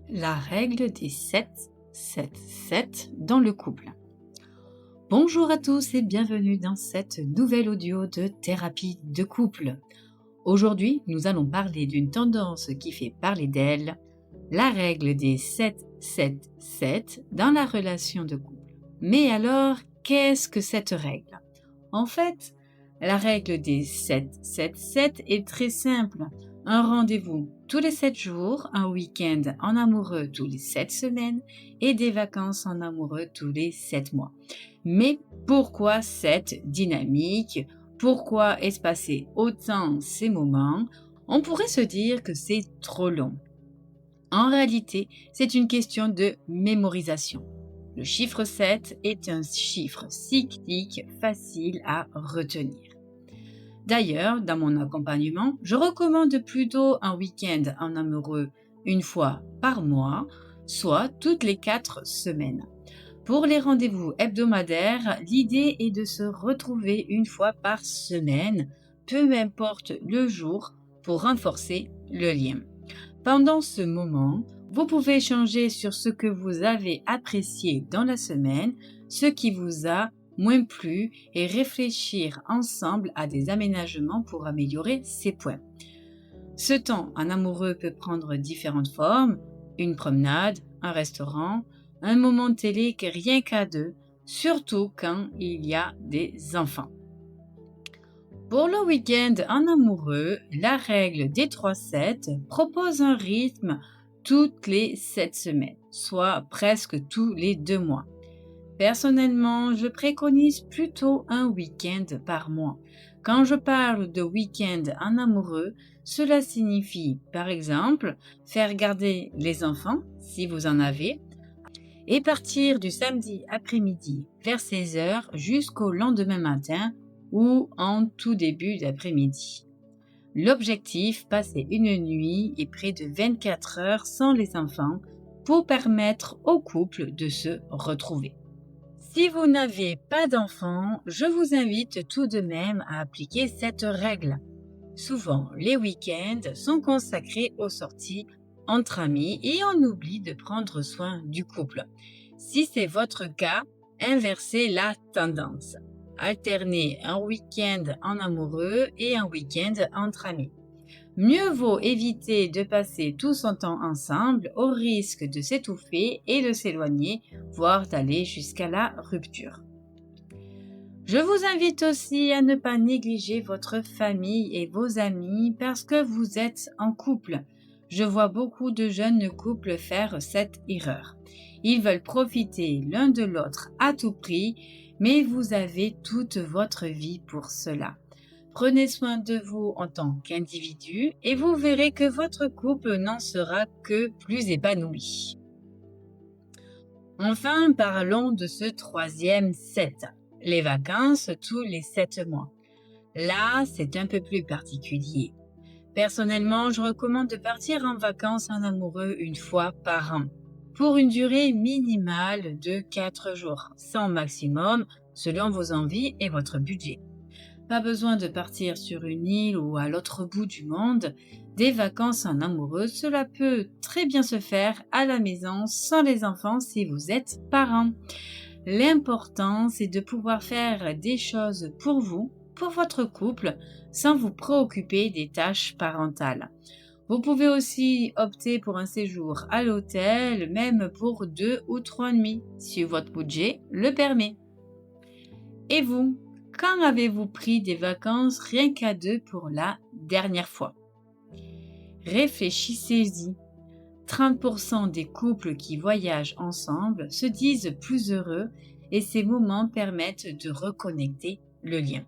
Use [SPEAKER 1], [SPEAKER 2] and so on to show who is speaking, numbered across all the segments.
[SPEAKER 1] La règle des 7-7-7 dans le couple. Bonjour à tous et bienvenue dans cette nouvelle audio de thérapie de couple. Aujourd'hui, nous allons parler d'une tendance qui fait parler d'elle, la règle des 7-7-7 dans la relation de couple. Mais alors, qu'est-ce que cette règle? En fait, la règle des 7-7-7 est très simple. Un rendez-vous tous les 7 jours, un week-end en amoureux tous les 7 semaines et des vacances en amoureux tous les 7 mois. Mais pourquoi cette dynamique? Pourquoi espacer autant ces moments? On pourrait se dire que c'est trop long. En réalité, c'est une question de mémorisation. Le chiffre 7 est un chiffre cyclique facile à retenir. D'ailleurs, dans mon accompagnement, je recommande plutôt un week-end en amoureux une fois par mois, soit toutes les 4 semaines. Pour les rendez-vous hebdomadaires, l'idée est de se retrouver une fois par semaine, peu importe le jour, pour renforcer le lien. Pendant ce moment, vous pouvez échanger sur ce que vous avez apprécié dans la semaine, ce qui vous a moins plu et réfléchir ensemble à des aménagements pour améliorer ces points. Ce temps en amoureux peut prendre différentes formes, une promenade, un restaurant, un moment de télé rien qu'à deux, surtout quand il y a des enfants. Pour le week-end en amoureux, la règle des 3-7 propose un rythme toutes les 7 semaines, soit presque tous les 2 mois. Personnellement, je préconise plutôt un week-end par mois. Quand je parle de week-end en amoureux, cela signifie, par exemple, faire garder les enfants, si vous en avez, et partir du samedi après-midi vers 16 heures jusqu'au lendemain matin ou en tout début d'après-midi. L'objectif, passer une nuit et près de 24 heures sans les enfants pour permettre au couple de se retrouver. Si vous n'avez pas d'enfants, je vous invite tout de même à appliquer cette règle. Souvent, les week-ends sont consacrés aux sorties entre amis et on oublie de prendre soin du couple. Si c'est votre cas, inversez la tendance. Alternez un week-end en amoureux et un week-end entre amis. Mieux vaut éviter de passer tout son temps ensemble au risque de s'étouffer et de s'éloigner, voire d'aller jusqu'à la rupture. Je vous invite aussi à ne pas négliger votre famille et vos amis parce que vous êtes en couple. Je vois beaucoup de jeunes couples faire cette erreur. Ils veulent profiter l'un de l'autre à tout prix, mais vous avez toute votre vie pour cela. Prenez soin de vous en tant qu'individu et vous verrez que votre couple n'en sera que plus épanoui. Enfin, parlons de ce 3e 7, les vacances tous les 7 mois. Là, c'est un peu plus particulier. Personnellement, je recommande de partir en vacances en amoureux une fois par an, pour une durée minimale de 4 jours, sans maximum, selon vos envies et votre budget. Pas besoin de partir sur une île ou à l'autre bout du monde. Des vacances en amoureux, cela peut très bien se faire à la maison sans les enfants si vous êtes parents. L'important, c'est de pouvoir faire des choses pour vous, pour votre couple, sans vous préoccuper des tâches parentales. Vous pouvez aussi opter pour un séjour à l'hôtel, même pour 2 ou 3 nuits, si votre budget le permet. Et vous, quand avez-vous pris des vacances rien qu'à deux pour la dernière fois? Réfléchissez-y. 30% des couples qui voyagent ensemble se disent plus heureux et ces moments permettent de reconnecter le lien.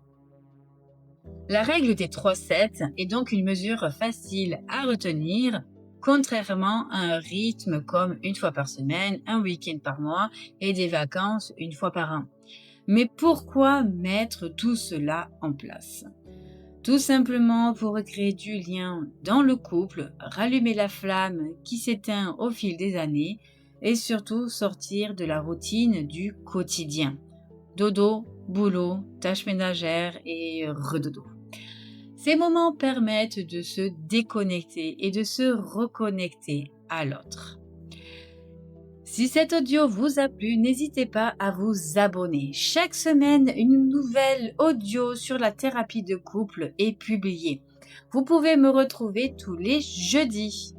[SPEAKER 1] La règle des 3-7 est donc une mesure facile à retenir, contrairement à un rythme comme une fois par semaine, un week-end par mois et des vacances une fois par an. Mais pourquoi mettre tout cela en place? Tout simplement pour créer du lien dans le couple, rallumer la flamme qui s'éteint au fil des années et surtout sortir de la routine du quotidien. Dodo, boulot, tâches ménagères et redodo. Ces moments permettent de se déconnecter et de se reconnecter à l'autre. Si cet audio vous a plu, n'hésitez pas à vous abonner. Chaque semaine, une nouvelle audio sur la thérapie de couple est publiée. Vous pouvez me retrouver tous les jeudis.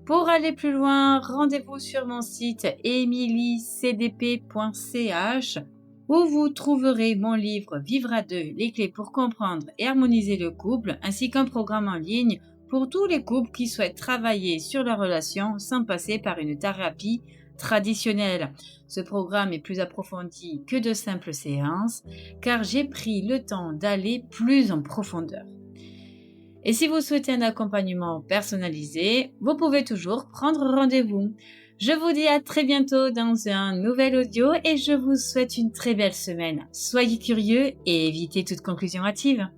[SPEAKER 1] Pour aller plus loin, rendez-vous sur mon site emilycdp.ch où vous trouverez mon livre Vivre à deux, les clés pour comprendre et harmoniser le couple, ainsi qu'un programme en ligne pour tous les couples qui souhaitent travailler sur leur relation sans passer par une thérapie traditionnelle. Ce programme est plus approfondi que de simples séances, car j'ai pris le temps d'aller plus en profondeur. Et si vous souhaitez un accompagnement personnalisé, vous pouvez toujours prendre rendez-vous. Je vous dis à très bientôt dans un nouvel audio et je vous souhaite une très belle semaine. Soyez curieux et évitez toute conclusion hâtive.